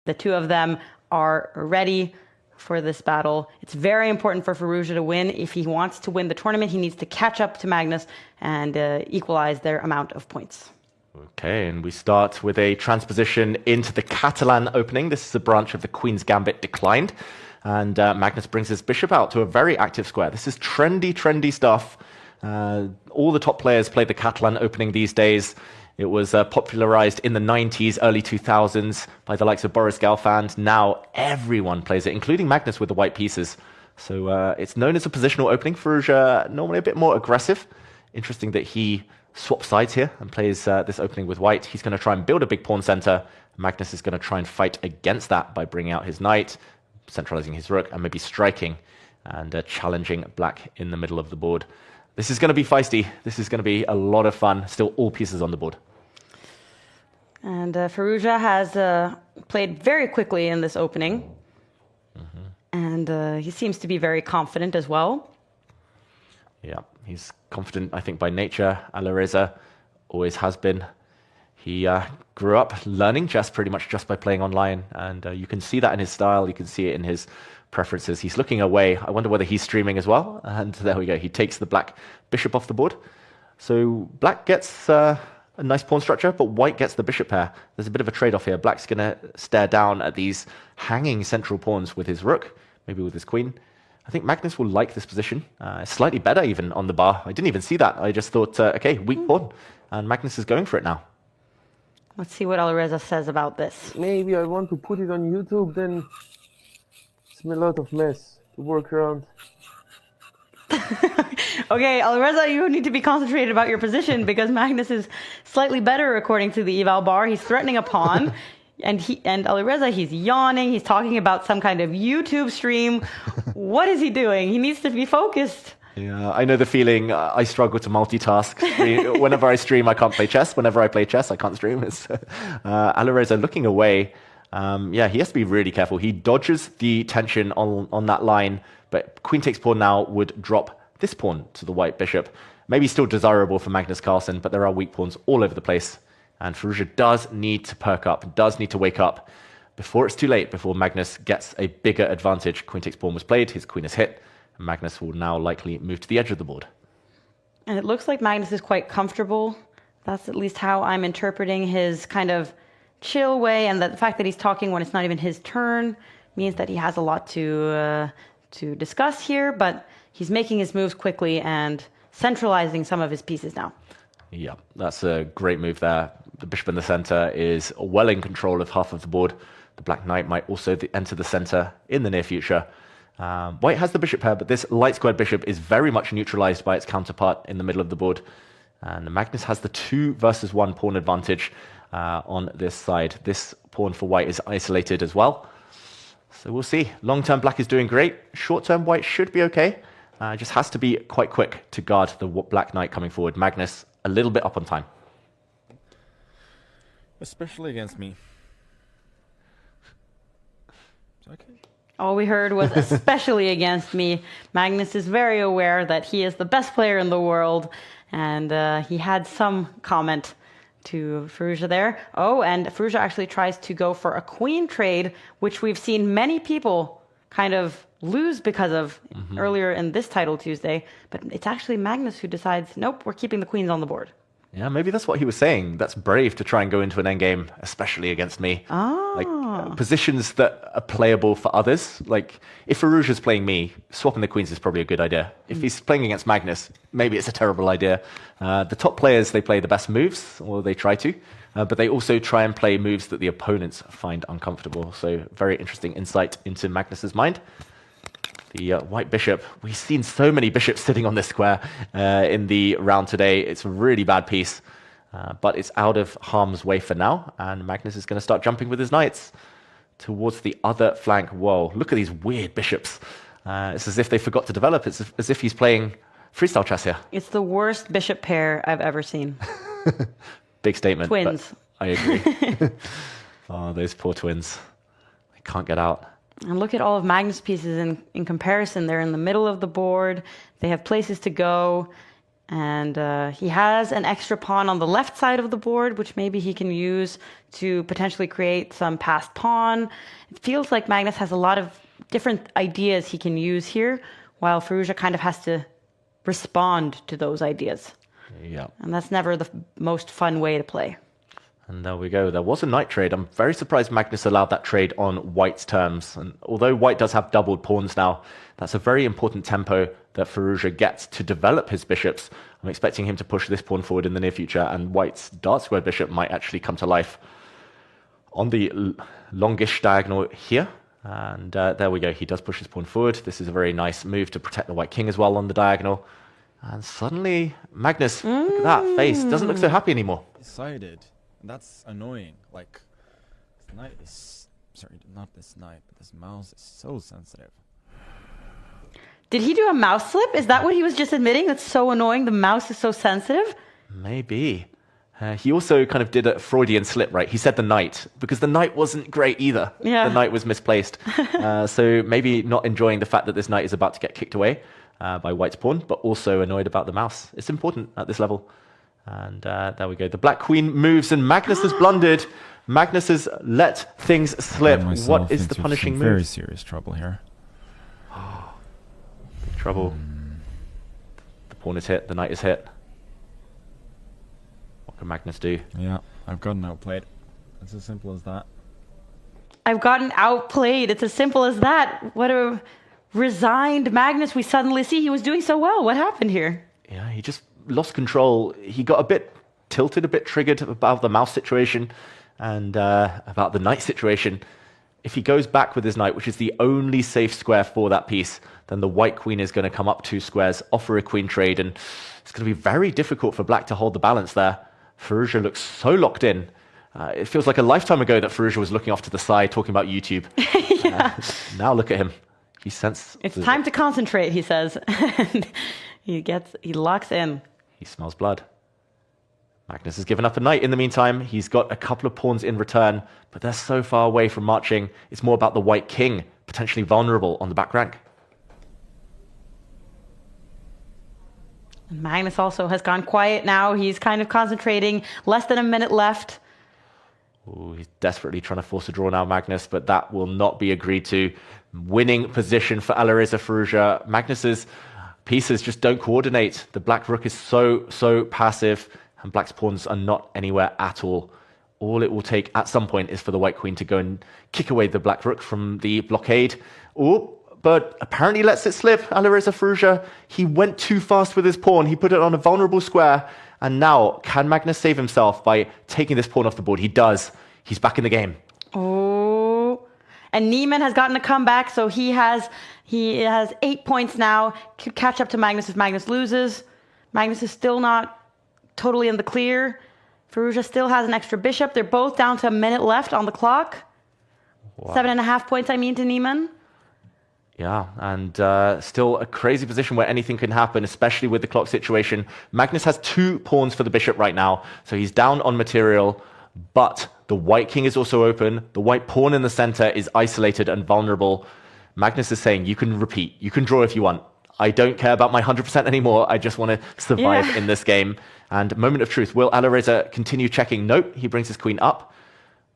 The two of them are ready for this battle. It's very important for Firouzja to win. If he wants to win the tournament, he needs to catch up to Magnus and equalize their amount of points. Okay, and we start with a transposition into the Catalan opening. This is a branch of the Queen's Gambit declined. And Magnus brings his bishop out to a very active square. This is trendy stuff. All the top players play the Catalan opening these days. It was popularized in the 90s, early 2000s by the likes of Boris Gelfand. Now everyone plays it, including Magnus with the white pieces. So it's known as a positional opening. Firouzja normally a bit more aggressive. Interesting that he swaps sides here and plays this opening with white. He's going to try and build a big pawn center. Magnus is going to try and fight against that by bringing out his knight, centralizing his rook, and maybe striking and challenging black in the middle of the board. This is going to be feisty. This is going to be a lot of fun. Still all pieces on the board. And Firouzja has played very quickly in this opening. And he seems to be very confident as well. Yeah, he's confident, I think, by nature. Alireza always has been. He grew up learning chess pretty much just by playing online. And you can see that in his style. You can see it in his preferences. He's looking away. I wonder whether he's streaming as well. And there we go. He takes the black bishop off the board. So black gets a nice pawn structure, but white gets the bishop pair. There's a bit of a trade-off here. Black's going to stare down at these hanging central pawns with his rook, maybe with his queen. I think Magnus will like this position. Slightly better even on the bar. I didn't even see that. I just thought, okay, weak pawn. And Magnus is going for it now. Let's see what Alireza says about this. Maybe I want to put it on YouTube, then it's a lot of mess to work around. Okay, Alireza, you need to be concentrated about your position because Magnus is slightly better according to the eval bar. He's threatening a pawn. And Alireza, he's yawning. He's talking about some kind of YouTube stream. What is he doing? He needs to be focused. Yeah, I know the feeling. I struggle to multitask. Whenever I stream, I can't play chess. Whenever I play chess, I can't stream. Alireza looking away. Yeah, he has to be really careful. He dodges the tension on that line, but queen takes pawn now would drop this pawn to the white bishop. Maybe still desirable for Magnus Carlsen, but there are weak pawns all over the place. And Firouzja does need to perk up, does need to wake up before it's too late, before Magnus gets a bigger advantage. Queen takes pawn was played, his queen is hit, and Magnus will now likely move to the edge of the board. And it looks like Magnus is quite comfortable. That's at least how I'm interpreting his kind of chill way, and that the fact that he's talking when it's not even his turn means that he has a lot to discuss here, but he's making his moves quickly and centralizing some of his pieces now. Yeah, that's a great move there. The bishop in the center is well in control of half of the board. The black knight might also enter the center in the near future. White has the bishop pair, but this light squared bishop is very much neutralized by its counterpart in the middle of the board. And Magnus has the 2 versus 1 pawn advantage on this side. This pawn for white is isolated as well. So we'll see. Long-term black is doing great. Short-term white should be okay. Just has to be quite quick to guard the black knight coming forward. Magnus a little bit up on time. Especially against me. Okay. All we heard was especially against me. Magnus is very aware that he is the best player in the world, and he had some comment to Firouzja there. Oh, and Firouzja actually tries to go for a queen trade, which we've seen many people kind of lose because of earlier in this title Tuesday. But it's actually Magnus who decides, nope, we're keeping the queens on the board. Yeah, maybe that's what he was saying. That's brave to try and go into an endgame, especially against me. Like positions that are playable for others. Like if Firouzja's playing me, swapping the queens is probably a good idea. If he's playing against Magnus, maybe it's a terrible idea. The top players, they play the best moves, or they try to, but they also try and play moves that the opponents find uncomfortable. So very interesting insight into Magnus's mind. The white bishop, we've seen so many bishops sitting on this square in the round today. It's a really bad piece, but it's out of harm's way for now. And Magnus is going to start jumping with his knights towards the other flank. Whoa, look at these weird bishops. It's as if they forgot to develop. It's as if he's playing freestyle chess here. It's the worst bishop pair I've ever seen. Big statement. Twins. I agree. Oh, those poor twins. They can't get out. And look at all of Magnus' pieces in comparison. They're in the middle of the board. They have places to go. And he has an extra pawn on the left side of the board, which maybe he can use to potentially create some passed pawn. It feels like Magnus has a lot of different ideas he can use here, while Firouzja kind of has to respond to those ideas. Yeah. And that's never the most fun way to play. And there we go. There was a knight trade. I'm very surprised Magnus allowed that trade on white's terms. And although white does have doubled pawns now, that's a very important tempo that Firouzja gets to develop his bishops. I'm expecting him to push this pawn forward in the near future, and white's dart square bishop might actually come to life on the longish diagonal here. And there we go. He does push his pawn forward. This is a very nice move to protect the white king as well on the diagonal. And suddenly, Magnus, look at that face. Doesn't look so happy anymore. Decided. That's annoying. Like, this knight is... Sorry, not this knight, but this mouse is so sensitive. Did he do a mouse slip? Is that what he was just admitting? That's so annoying. The mouse is so sensitive. Maybe. He also kind of did a Freudian slip, right? He said the knight, because the knight wasn't great either. Yeah. The knight was misplaced. So maybe not enjoying the fact that this knight is about to get kicked away by white's pawn, but also annoyed about the mouse. It's important at this level. And there we go. The black queen moves, and Magnus has blundered. Magnus has let things slip. What is the punishing move? Very serious trouble here. Big trouble. The pawn is hit. The knight is hit. What can Magnus do? Yeah, I've gotten outplayed. It's as simple as that. I've gotten outplayed. It's as simple as that. What a resigned Magnus we suddenly see. He was doing so well. What happened here? Yeah, he just lost control. He got a bit tilted, a bit triggered about the mouse situation and about the knight situation. If he goes back with his knight, which is the only safe square for that piece, then the white queen is going to come up 2 squares, offer a queen trade, and it's going to be very difficult for black to hold the balance there. Firouzja looks so locked in. It feels like a lifetime ago that Firouzja was looking off to the side talking about YouTube. Yeah. Now look at him. He senses It's time to concentrate, he says. And he locks in. He smells blood. Magnus has given up a knight in the meantime. He's got a couple of pawns in return, but they're so far away from marching. It's more about the white king, potentially vulnerable on the back rank. Magnus also has gone quiet now. He's kind of concentrating. Less than a minute left. Ooh, he's desperately trying to force a draw now, Magnus, but that will not be agreed to. Winning position for Alireza Firouzja. Magnus's pieces just don't coordinate. The black rook is so passive, and black's pawns are not anywhere at all. All it will take at some point is for the white queen to go and kick away the black rook from the blockade. Oh, but apparently lets it slip. Alireza Firouzja, he went too fast with his pawn. He put it on a vulnerable square. And now, can Magnus save himself by taking this pawn off the board? He does. He's back in the game. Oh. And Niemann has gotten a comeback, so he has 8 points now. Could catch up to Magnus if Magnus loses. Magnus is still not totally in the clear. Firouzja still has an extra bishop. They're both down to a minute left on the clock. Wow. 7.5 points, I mean, to Niemann. Yeah, and still a crazy position where anything can happen, especially with the clock situation. Magnus has 2 pawns for the bishop right now, so he's down on material, but the white king is also open. The white pawn in the center is isolated and vulnerable. Magnus is saying, you can repeat, you can draw if you want. I don't care about my 100% anymore. I just want to survive in this game. And moment of truth, will Alireza continue checking? Nope, he brings his queen up.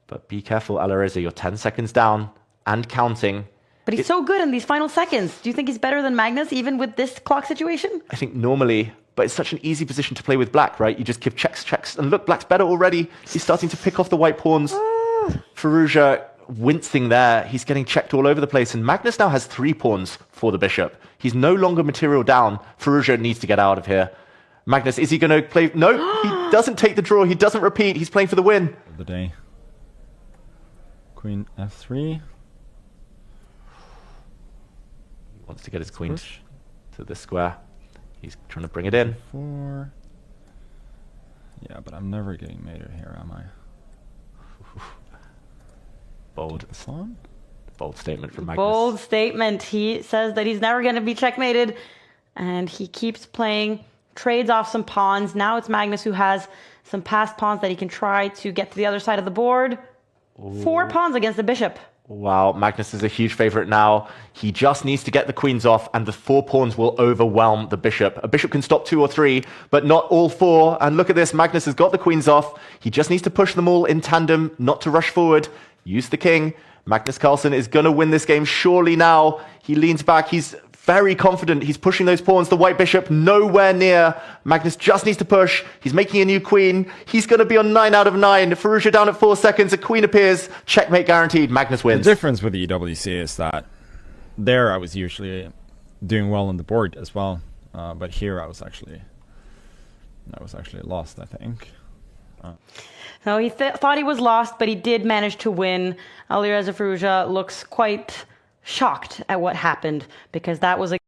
But be careful, Alireza, you're 10 seconds down and counting. But he's so good in these final seconds. Do you think he's better than Magnus, even with this clock situation? I think normally, but it's such an easy position to play with black, right? You just give checks. And look, black's better already. He's starting to pick off the white pawns. Firouzja wincing there. He's getting checked all over the place. And Magnus now has 3 pawns for the bishop. He's no longer material down. Firouzja needs to get out of here. Magnus, is he going to play? No, he doesn't take the draw. He doesn't repeat. He's playing for the win. The day. Queen f3. Wants to get his queen to this square. He's trying to bring it in. 4. Yeah, but I'm never getting mated here, am I? Bold statement from Magnus. Bold statement. He says that he's never going to be checkmated, and he keeps playing, trades off some pawns. Now it's Magnus who has some passed pawns that he can try to get to the other side of the board. Ooh. 4 pawns against the bishop. Wow, Magnus is a huge favorite now. He just needs to get the queens off, and the 4 pawns will overwhelm the bishop. A bishop can stop 2 or 3, but not all 4. And look at this, Magnus has got the queens off. He just needs to push them all in tandem, not to rush forward. Use the king. Magnus Carlsen is going to win this game surely now. He leans back. He's very confident. He's pushing those pawns. The white bishop nowhere near. Magnus just needs to push. He's making a new queen. He's going to be on 9 out of 9. Firouzja down at 4 seconds. A queen appears. Checkmate guaranteed. Magnus wins. The difference with the EWC is that there I was usually doing well on the board as well, but here I was actually lost, I think. So he thought he was lost, but he did manage to win. Alireza Firouzja looks quite shocked at what happened, because that was a